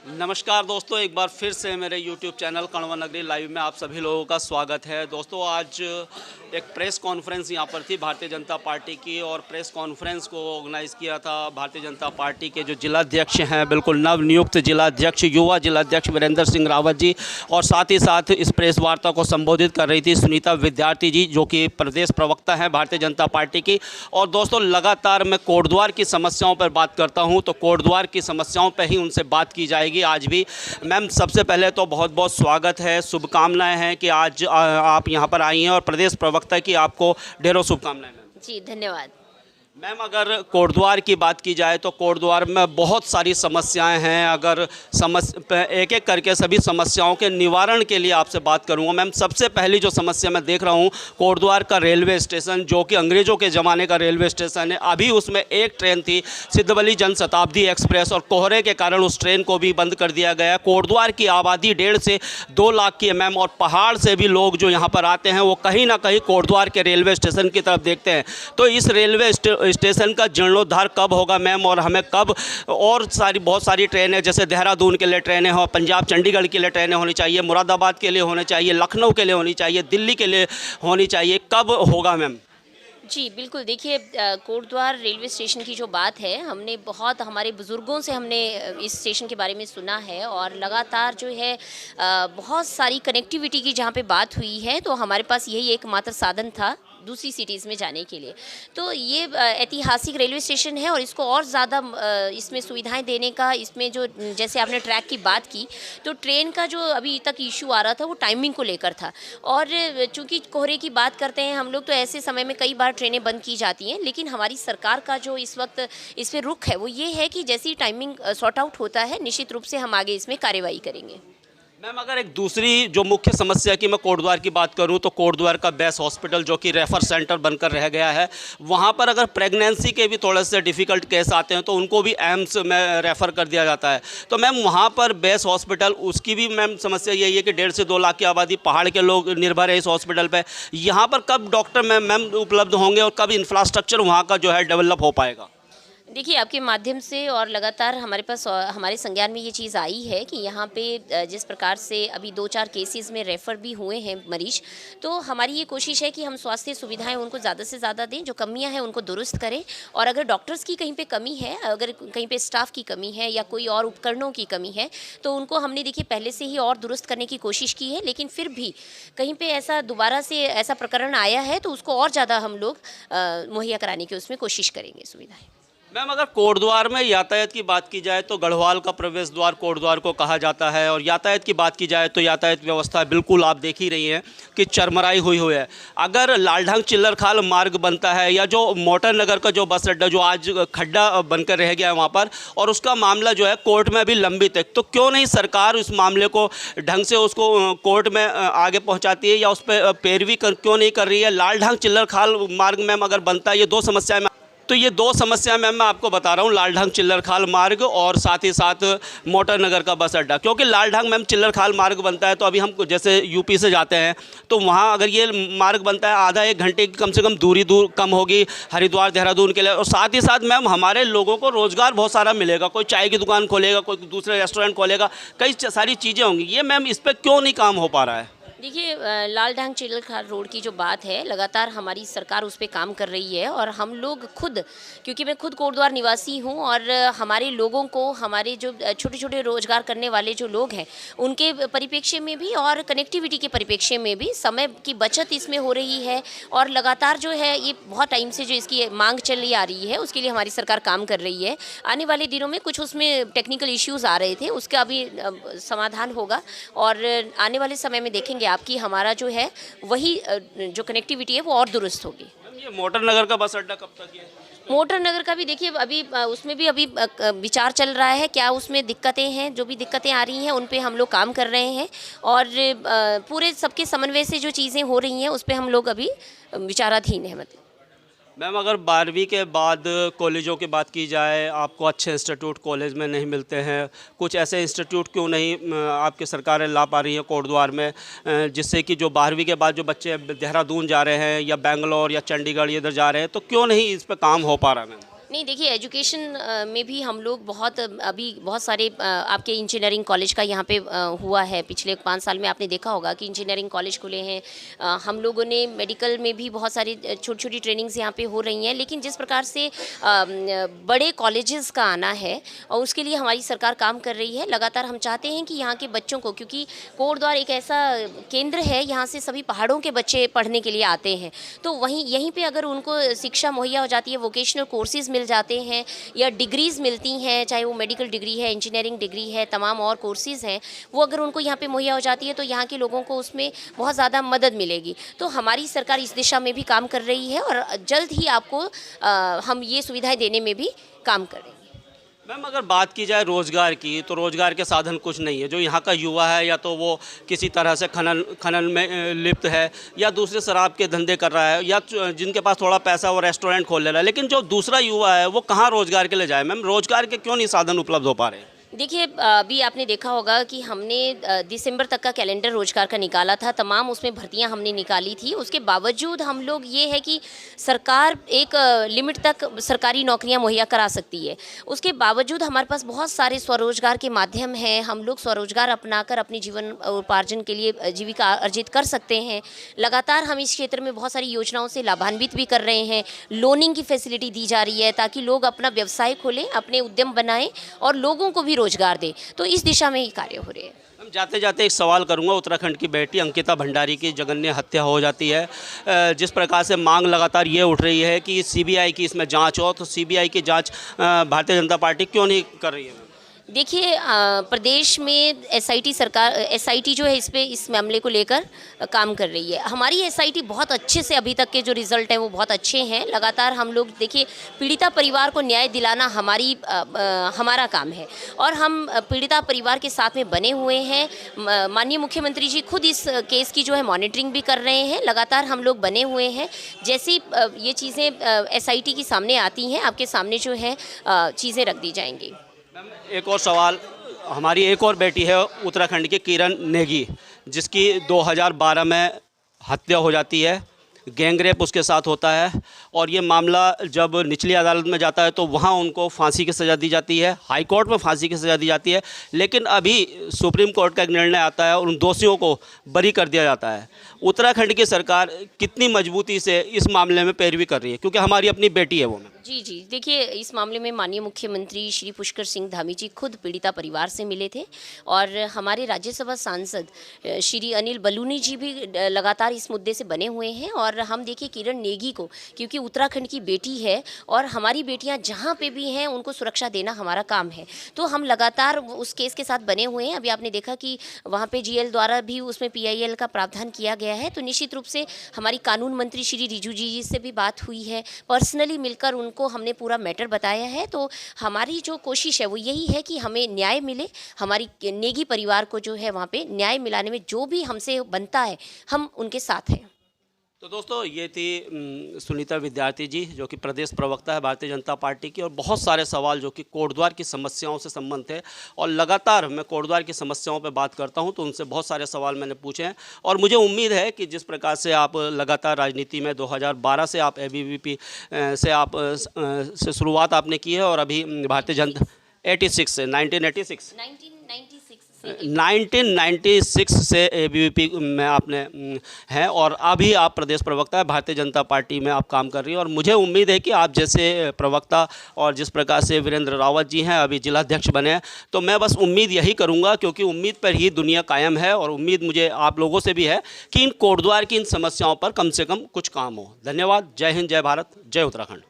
नमस्कार दोस्तों, एक बार फिर से मेरे YouTube चैनल कण्वा नगरी लाइव में आप सभी लोगों का स्वागत है। दोस्तों, आज एक प्रेस कॉन्फ्रेंस यहाँ पर थी भारतीय जनता पार्टी की, और प्रेस कॉन्फ्रेंस को ऑर्गेनाइज़ किया था भारतीय जनता पार्टी के जो जिलाध्यक्ष हैं, बिल्कुल नवनियुक्त जिलाध्यक्ष, युवा जिलाध्यक्ष वीरेंद्र सिंह रावत जी, और साथ ही साथ इस प्रेस वार्ता को संबोधित कर रही थी सुनीता विद्यार्थी जी, जो कि प्रदेश प्रवक्ता हैं भारतीय जनता पार्टी की। और दोस्तों, लगातार मैं कोटद्वार की समस्याओं पर बात करता हूँ, तो कोटद्वार की समस्याओं पर ही उनसे बात की जाएगी आज भी। मैम, सबसे पहले तो बहुत बहुत स्वागत है, शुभकामनाएं हैं कि आज आप यहाँ पर आई हैं, और प्रदेश प्रवक्ता की आपको ढेरों शुभकामनाएं। मैम जी, धन्यवाद। मैम, अगर कोटद्वार की बात की जाए तो कोटद्वार में बहुत सारी समस्याएं हैं। अगर एक एक करके सभी समस्याओं के निवारण के लिए आपसे बात करूंगा। मैम, सबसे पहली जो समस्या मैं देख रहा हूं, कोटद्वार का रेलवे स्टेशन, जो कि अंग्रेज़ों के ज़माने का रेलवे स्टेशन है। अभी उसमें एक ट्रेन थी, सिद्धवली जनशताब्दी एक्सप्रेस, और कोहरे के कारण उस ट्रेन को भी बंद कर दिया गया। कोटद्वार की आबादी 1.5 से 2 लाख की है मैम, और पहाड़ से भी लोग जो यहाँ पर आते हैं वो कहीं ना कहीं कोटद्वार के रेलवे स्टेशन की तरफ देखते हैं। तो इस रेलवे स्टेशन का जीर्णोद्धार कब होगा मैम, और हमें कब, और बहुत सारी ट्रेनें, जैसे देहरादून के लिए ट्रेनें हो, पंजाब चंडीगढ़ के लिए ट्रेनें होनी चाहिए, मुरादाबाद के लिए होने चाहिए, लखनऊ के लिए होनी चाहिए, दिल्ली के लिए होनी चाहिए, कब होगा मैम? जी, बिल्कुल। देखिए, कोटद्वार रेलवे स्टेशन की जो बात है, हमने बहुत हमारे बुज़ुर्गों से हमने इस स्टेशन के बारे में सुना है, और लगातार जो है बहुत सारी कनेक्टिविटी की जहाँ पे बात हुई है, तो हमारे पास यही एकमात्र साधन था दूसरी सिटीज़ में जाने के लिए। तो ये ऐतिहासिक रेलवे स्टेशन है, और इसको और ज़्यादा इसमें सुविधाएं देने का, इसमें जो जैसे आपने ट्रैक की बात की, तो ट्रेन का जो अभी तक इशू आ रहा था वो टाइमिंग को लेकर था। और चूँकि कोहरे की बात करते हैं हम लोग, तो ऐसे समय में कई बार ट्रेनें बंद की जाती हैं, लेकिन हमारी सरकार का जो इस वक्त इस पर रुख है वो ये है कि जैसी टाइमिंग सॉर्ट आउट होता है, निश्चित रूप से हम आगे इसमें कार्रवाई करेंगे। मैम, अगर एक दूसरी जो मुख्य समस्या की मैं कोटद्वार की बात करूं, तो कोटद्वार का बेस हॉस्पिटल, जो कि रेफर सेंटर बनकर रह गया है, वहां पर अगर प्रेगनेंसी के भी थोड़े से डिफ़िकल्ट केस आते हैं तो उनको भी एम्स में रेफ़र कर दिया जाता है। तो मैम, वहां पर बेस हॉस्पिटल, उसकी भी मैम समस्या यही है कि 1.5 से 2 लाख की आबादी, पहाड़ के लोग निर्भर है इस हॉस्पिटल पर। यहाँ पर कब डॉक्टर मैम उपलब्ध होंगे, और कब इंफ्रास्ट्रक्चर वहाँ का जो है डेवलप हो पाएगा? देखिए, आपके माध्यम से और लगातार हमारे पास हमारे संज्ञान में ये चीज़ आई है कि यहाँ पे जिस प्रकार से अभी 2-4 केसेस में रेफ़र भी हुए हैं मरीज़, तो हमारी ये कोशिश है कि हम स्वास्थ्य सुविधाएं उनको ज़्यादा से ज़्यादा दें, जो कमियां हैं उनको दुरुस्त करें। और अगर डॉक्टर्स की कहीं पे कमी है, अगर कहीं पे स्टाफ की कमी है, या कोई और उपकरणों की कमी है, तो उनको हमने देखिए पहले से ही और दुरुस्त करने की कोशिश की है। लेकिन फिर भी कहीं पर ऐसा दोबारा से ऐसा प्रकरण आया है, तो उसको और ज़्यादा हम लोग मुहैया कराने की उसमें कोशिश करेंगे सुविधाएँ। मैम, अगर कोटद्वार में यातायात की बात की जाए तो गढ़वाल का प्रवेश द्वार कोटद्वार को कहा जाता है, और यातायात की बात की जाए तो यातायात व्यवस्था बिल्कुल आप देख ही रही हैं कि चरमराई हुई हुई है। अगर लालढंग चिल्लरखाल मार्ग बनता है, या जो मोटर नगर का जो बस अड्डा जो आज खड्डा बनकर रह गया है वहाँ पर, और उसका मामला जो है कोर्ट में भी लंबित है, तो क्यों नहीं सरकार उस मामले को ढंग से उसको कोर्ट में आगे पहुँचाती है, या उस पर पैरवी क्यों नहीं कर रही है? लालढंग चिल्लरखाल मार्ग मैम अगर बनता है, ये 2 समस्याएं, तो ये 2 समस्या मैम मैं आपको बता रहा हूँ, लालढंग चिल्लरखाल मार्ग और साथ ही साथ मोटर नगर का बस अड्डा। क्योंकि लालढंग मैम चिल्लरखाल मार्ग बनता है, तो अभी हम जैसे यूपी से जाते हैं, तो वहाँ अगर ये मार्ग बनता है, आधा 1 घंटे की कम से कम दूरी कम होगी हरिद्वार देहरादून के लिए। और साथ ही साथ मैम हमारे लोगों को रोज़गार बहुत सारा मिलेगा, कोई चाय की दुकान खोलेगा, कोई दूसरे रेस्टोरेंट खोलेगा, कई सारी चीज़ें होंगी। ये मैम इस पर क्यों नहीं काम हो पा रहा है? देखिए, लालढंग चिल्लरखाल रोड की जो बात है, लगातार हमारी सरकार उस पे काम कर रही है। और हम लोग खुद, क्योंकि मैं खुद कोटद्वार निवासी हूँ, और हमारे लोगों को, हमारे जो छोटे छोटे रोजगार करने वाले जो लोग हैं, उनके परिप्रेक्ष्य में भी और कनेक्टिविटी के परिप्रेक्ष्य में भी समय की बचत इसमें हो रही है। और लगातार जो है ये बहुत टाइम से जो इसकी मांग चली आ रही है, उसके लिए हमारी सरकार काम कर रही है। आने वाले दिनों में कुछ उसमें टेक्निकल इश्यूज़ आ रहे थे, उसका भी समाधान होगा, और आने वाले समय में देखेंगे आपकी हमारा जो है वही जो कनेक्टिविटी है वो और दुरुस्त होगी। ये मोटर नगर का बस अड्डा कब तक है? मोटर नगर का भी देखिए, अभी उसमें भी अभी विचार चल रहा है, क्या उसमें दिक्कतें हैं, जो भी दिक्कतें आ रही हैं उन पे हम लोग काम कर रहे हैं, और पूरे सबके समन्वय से जो चीज़ें हो रही हैं उस पे हम लोग अभी विचाराधीन है। मतलब मैम, अगर 12वीं के बाद कॉलेजों की बात की जाए, आपको अच्छे इंस्टीट्यूट कॉलेज में नहीं मिलते हैं, कुछ ऐसे इंस्टीट्यूट क्यों नहीं आपकी सरकारें ला पा रही है कोटद्वार में, जिससे कि जो 12वीं के बाद जो बच्चे देहरादून जा रहे हैं, या बेंगलोर या चंडीगढ़ इधर जा रहे हैं, तो क्यों नहीं इस पर काम हो पा रहा है मैम? नहीं देखिए, एजुकेशन में भी हम लोग बहुत अभी बहुत सारे आपके इंजीनियरिंग कॉलेज का यहाँ पे हुआ है। पिछले 5 साल में आपने देखा होगा कि इंजीनियरिंग कॉलेज खुले हैं। हम लोगों ने मेडिकल में भी बहुत सारी छोटी छोटी ट्रेनिंग्स यहाँ पे हो रही हैं। लेकिन जिस प्रकार से बड़े कॉलेजेस का आना है और उसके लिए हमारी सरकार काम कर रही है। लगातार हम चाहते हैं कि यहाँ के बच्चों को, क्योंकि कोटद्वार एक ऐसा केंद्र है, यहाँ से सभी पहाड़ों के बच्चे पढ़ने के लिए आते हैं। तो वहीं यहीं पर अगर उनको शिक्षा मुहैया हो जाती है, वोकेशनल कोर्सेज मिल जाते हैं या डिग्रीज़ मिलती हैं, चाहे वो मेडिकल डिग्री है, इंजीनियरिंग डिग्री है, तमाम और कोर्सेज़ हैं, वो अगर उनको यहाँ पे मुहैया हो जाती है तो यहाँ के लोगों को उसमें बहुत ज़्यादा मदद मिलेगी। तो हमारी सरकार इस दिशा में भी काम कर रही है और जल्द ही आपको हम ये सुविधाएं देने में भी काम करेंगे। मैम, अगर बात की जाए रोज़गार की, तो रोज़गार के साधन कुछ नहीं है। जो यहाँ का युवा है या तो वो किसी तरह से खनन में लिप्त है या दूसरे शराब के धंधे कर रहा है, या जिनके पास थोड़ा पैसा वो रेस्टोरेंट खोल ले रहा है। लेकिन जो दूसरा युवा है वो कहाँ रोज़गार के लिए जाए? मैम, रोज़गार के क्यों नहीं साधन उपलब्ध हो पा रहे हैं? देखिए, अभी आपने देखा होगा कि हमने दिसंबर तक का कैलेंडर रोजगार का निकाला था, तमाम उसमें भर्तियां हमने निकाली थी। उसके बावजूद हम लोग ये है कि सरकार एक लिमिट तक सरकारी नौकरियां मुहैया करा सकती है। उसके बावजूद हमारे पास बहुत सारे स्वरोजगार के माध्यम हैं। हम लोग स्वरोजगार अपनाकर अपने जीवन उपार्जन के लिए जीविका अर्जित कर सकते हैं। लगातार हम इस क्षेत्र में बहुत सारी योजनाओं से लाभान्वित भी कर रहे हैं। लोनिंग की फैसिलिटी दी जा रही है ताकि लोग अपना व्यवसाय खोलें, अपने उद्यम बनाएं और लोगों को भी रोजगार दे। तो इस दिशा में ही कार्य हो रहे हैं। हम जाते जाते एक सवाल करूंगा। उत्तराखंड की बेटी अंकिता भंडारी की जघन्य हत्या हो जाती है। जिस प्रकार से मांग लगातार ये उठ रही है कि सीबीआई की इसमें जांच हो, तो सीबीआई की जांच भारतीय जनता पार्टी क्यों नहीं कर रही है? देखिए, प्रदेश में एसआईटी जो है इस मामले को लेकर काम कर रही है। हमारी एसआईटी बहुत अच्छे से, अभी तक के जो रिज़ल्ट हैं वो बहुत अच्छे हैं। लगातार हम लोग, देखिए, पीड़िता परिवार को न्याय दिलाना हमारा काम है और हम पीड़िता परिवार के साथ में बने हुए हैं। माननीय मुख्यमंत्री जी खुद इस केस की जो है मॉनिटरिंग भी कर रहे हैं। लगातार हम लोग बने हुए हैं। जैसी ये चीज़ें एसआईटी की सामने आती हैं, आपके सामने जो है चीज़ें रख दी जाएंगी। एक और सवाल, हमारी एक और बेटी है उत्तराखंड की किरण नेगी, जिसकी 2012 में हत्या हो जाती है। गैंग रेप उसके साथ होता है और ये मामला जब निचली अदालत में जाता है तो वहाँ उनको फांसी की सज़ा दी जाती है, हाई कोर्ट में फांसी की सज़ा दी जाती है। लेकिन अभी सुप्रीम कोर्ट का एक निर्णय आता है और उन दोषियों को बरी कर दिया जाता है। उत्तराखंड की सरकार कितनी मजबूती से इस मामले में पैरवी कर रही है, क्योंकि हमारी अपनी बेटी है वो? में जी, देखिए, इस मामले में माननीय मुख्यमंत्री श्री पुष्कर सिंह धामी जी खुद पीड़िता परिवार से मिले थे और हमारे राज्यसभा सांसद श्री अनिल बलूनी जी भी लगातार इस मुद्दे से बने हुए हैं। और हम देखिए, किरण नेगी को, क्योंकि उत्तराखंड की बेटी है और हमारी बेटियां जहां पे भी हैं उनको सुरक्षा देना हमारा काम है, तो हम लगातार उस केस के साथ बने हुए हैं। अभी आपने देखा कि वहाँ पे जीएल द्वारा भी उसमें पीआईएल का प्रावधान किया गया है। तो निश्चित रूप से हमारी कानून मंत्री श्री रिजू जी से भी बात हुई है, पर्सनली मिलकर उनको हमने पूरा मैटर बताया है। तो हमारी जो कोशिश है वो यही है कि हमें न्याय मिले, हमारी नेगी परिवार को जो है वहाँ पे न्याय मिलाने में जो भी हमसे बनता है हम उनके साथ हैं। तो दोस्तों, ये थी सुनीता विद्यार्थी जी, जो कि प्रदेश प्रवक्ता है भारतीय जनता पार्टी की, और बहुत सारे सवाल जो कि कोटद्वार की समस्याओं से संबंधित है। और लगातार मैं कोटद्वार की समस्याओं पर बात करता हूं तो उनसे बहुत सारे सवाल मैंने पूछे हैं और मुझे उम्मीद है कि जिस प्रकार से आप लगातार राजनीति में 2012 से आप ABVP से शुरुआत आपने की है और अभी भारतीय जनता 1996 से ABVP में आपने हैं और अभी आप प्रदेश प्रवक्ता है भारतीय जनता पार्टी में आप काम कर रही हैं। और मुझे उम्मीद है कि आप जैसे प्रवक्ता और जिस प्रकार से वीरेंद्र रावत जी हैं अभी जिलाध्यक्ष बने हैं, तो मैं बस उम्मीद यही करूंगा, क्योंकि उम्मीद पर ही दुनिया कायम है और उम्मीद मुझे आप लोगों से भी है कि इन कोटद्वार की इन समस्याओं पर कम से कम कुछ काम हो। धन्यवाद। जय हिंद, जय भारत, जय उत्तराखंड।